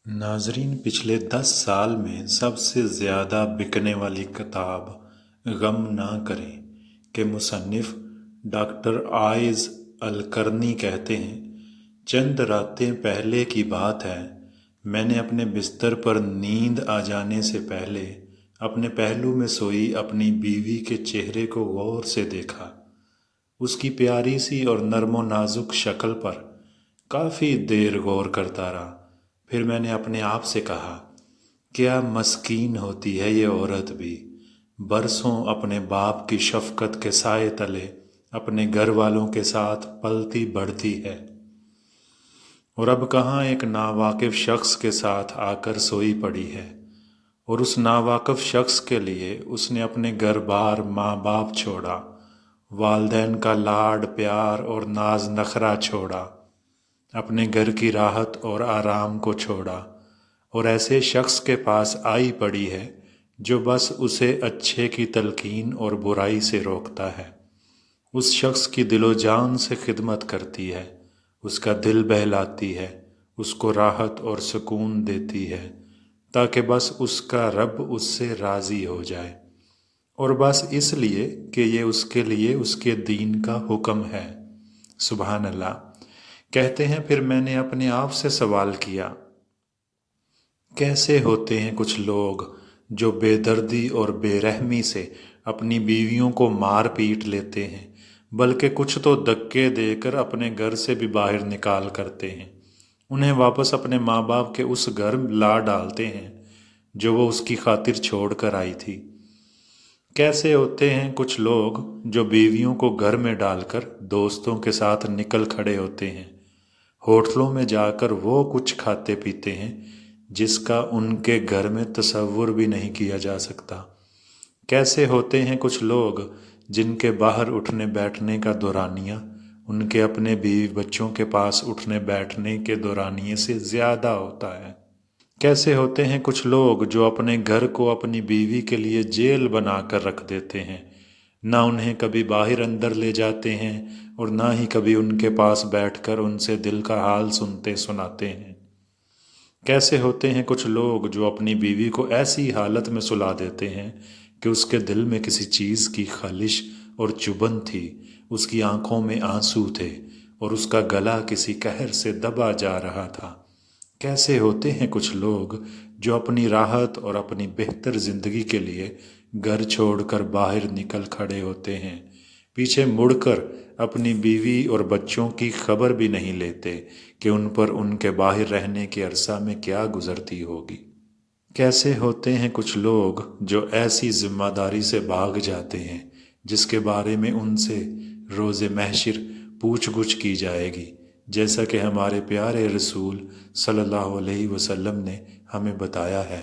नाज़रीन पिछले 10 साल में सबसे ज़्यादा बिकने वाली किताब गम ना करें के मुसन्निफ़ डॉक्टर आइज़ अल-कर्नी कहते हैं, चंद रातें पहले की बात है, मैंने अपने बिस्तर पर नींद आ जाने से पहले अपने पहलू में सोई अपनी बीवी के चेहरे को गौर से देखा। उसकी प्यारी सी और नर्मो नाजुक शक्ल पर काफ़ी देर गौर करता रहा। फिर मैंने अपने आप से कहा, क्या मस्कीन होती है ये औरत भी, बरसों अपने बाप की शफ़क़त के साए तले अपने घर वालों के साथ पलती बढ़ती है, और अब कहाँ एक नावाकिफ़ शख्स के साथ आकर सोई पड़ी है, और उस नावाकिफ़ शख्स के लिए उसने अपने घर बार माँ बाप छोड़ा, वालदैन का लाड प्यार और नाज नखरा छोड़ा, अपने घर की राहत और आराम को छोड़ा, और ऐसे शख्स के पास आई पड़ी है जो बस उसे अच्छे की तलकीन और बुराई से रोकता है। उस शख्स की दिलो जान से खिदमत करती है, उसका दिल बहलाती है, उसको राहत और सुकून देती है, ताकि बस उसका रब उससे राज़ी हो जाए, और बस इसलिए कि ये उसके लिए उसके दीन का हुक्म है। सुभान अल्लाह। कहते हैं, फिर मैंने अपने आप से सवाल किया, कैसे होते हैं कुछ लोग जो बेदर्दी और बेरहमी से अपनी बीवियों को मार पीट लेते हैं, बल्कि कुछ तो धक्के देकर अपने घर से भी बाहर निकाल करते हैं, उन्हें वापस अपने माँ बाप के उस घर ला डालते हैं जो वो उसकी खातिर छोड़ कर आई थी। कैसे होते हैं कुछ लोग जो बीवियों को घर में डालकर दोस्तों के साथ निकल खड़े होते हैं, होटलों में जाकर वो कुछ खाते पीते हैं जिसका उनके घर में तसव्वुर भी नहीं किया जा सकता। कैसे होते हैं कुछ लोग जिनके बाहर उठने बैठने का दौरानिया उनके अपने बीवी बच्चों के पास उठने बैठने के दौरानिए से ज़्यादा होता है। कैसे होते हैं कुछ लोग जो अपने घर को अपनी बीवी के लिए जेल बना कर रख देते हैं, ना उन्हें कभी बाहर अंदर ले जाते हैं और ना ही कभी उनके पास बैठकर उनसे दिल का हाल सुनते सुनाते हैं। कैसे होते हैं कुछ लोग जो अपनी बीवी को ऐसी हालत में सुला देते हैं कि उसके दिल में किसी चीज़ की खालिश और चुभन थी, उसकी आंखों में आंसू थे और उसका गला किसी कहर से दबा जा रहा था। कैसे होते हैं कुछ लोग जो अपनी राहत और अपनी बेहतर ज़िंदगी के लिए घर छोड़कर बाहर निकल खड़े होते हैं, पीछे मुड़कर अपनी बीवी और बच्चों की खबर भी नहीं लेते कि उन पर उनके बाहर रहने के अरसा में क्या गुज़रती होगी। कैसे होते हैं कुछ लोग जो ऐसी ज़िम्मेदारी से भाग जाते हैं जिसके बारे में उनसे रोज़े महशर पूछ गुछ की जाएगी, जैसा कि हमारे प्यारे रसूल सल्लल्लाहु अलैहि वसल्लम ने हमें बताया है।